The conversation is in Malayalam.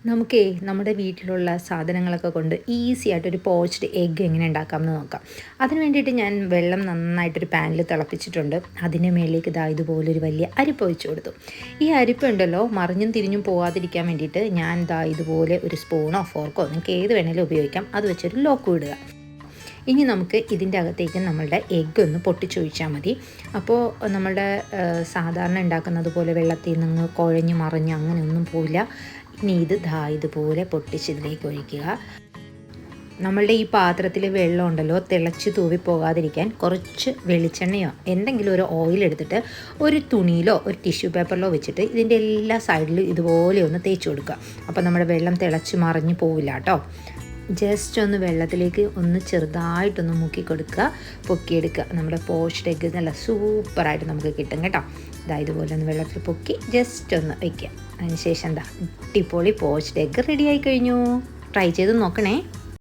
നമുക്കേ നമ്മുടെ വീട്ടിലുള്ള സാധനങ്ങളൊക്കെ കൊണ്ട് ഈസി ആയിട്ടൊരു പോച്ച്ഡ് എഗ്ഗ് എങ്ങനെ ഉണ്ടാക്കാമെന്ന് നോക്കാം. അതിന് വേണ്ടിയിട്ട് ഞാൻ വെള്ളം നന്നായിട്ടൊരു പാനിൽ തിളപ്പിച്ചിട്ടുണ്ട്. അതിന് മേലേക്ക് ഇതുപോലൊരു വലിയ അരിപ്പ ഒഴിച്ച് കൊടുത്തു. ഈ അരിപ്പ ഉണ്ടല്ലോ മറിഞ്ഞും തിരിഞ്ഞും പോകാതിരിക്കാൻ വേണ്ടിയിട്ട് ഞാൻ ഇതുപോലെ ഒരു സ്പൂണോ ഫോർക്കോ നിങ്ങൾക്ക് ഏത് വേണേലും ഉപയോഗിക്കാം. അത് വെച്ചൊരു ലോക്ക് ഇടുക. ഇനി നമുക്ക് ഇതിൻ്റെ അകത്തേക്ക് നമ്മളുടെ എഗ്ഗ് ഒന്ന് പൊട്ടിച്ചൊഴിച്ചാൽ മതി. അപ്പോൾ നമ്മളുടെ സാധാരണ ഉണ്ടാക്കുന്നത് പോലെ വെള്ളത്തിൽ നിന്ന് കുഴഞ്ഞ് മറിഞ്ഞ് അങ്ങനെയൊന്നും പോയില്ല. ഇനി ഇതുപോലെ പൊട്ടിച്ചതിലേക്ക് ഒഴിക്കുക. നമ്മളുടെ ഈ പാത്രത്തിൽ വെള്ളം ഉണ്ടല്ലോ തിളച്ച് തൂവി പോകാതിരിക്കാൻ കുറച്ച് വെളിച്ചെണ്ണയോ എന്തെങ്കിലും ഒരു ഓയിൽ എടുത്തിട്ട് ഒരു തുണിയിലോ ഒരു ടിഷ്യൂ പേപ്പറിലോ വെച്ചിട്ട് ഇതിൻ്റെ എല്ലാ സൈഡിലും ഇതുപോലെ ഒന്ന് തേച്ച് കൊടുക്കുക. അപ്പോൾ നമ്മുടെ വെള്ളം തിളച്ച് മറിഞ്ഞ് പോവില്ല കേട്ടോ. ജസ്റ്റ് ഒന്ന് വെള്ളത്തിലേക്ക് ഒന്ന് ചെറുതായിട്ടൊന്ന് മുക്കി കൊടുക്കുക, പൊക്കിയെടുക്കുക. നമ്മുടെ പോച്ച്ഡ് എഗ്ഗ് നല്ല സൂപ്പറായിട്ട് നമുക്ക് കിട്ടും കേട്ടോ. ഇതുപോലെ ഒന്ന് വെള്ളത്തിൽ പൊക്കി ജസ്റ്റ് ഒന്ന് വയ്ക്കുക. അതിന് ശേഷം അടിപൊളി പോച്ച്ഡ് എഗ്ഗ് റെഡി ആയി കഴിഞ്ഞു. ട്രൈ ചെയ്ത് നോക്കണേ.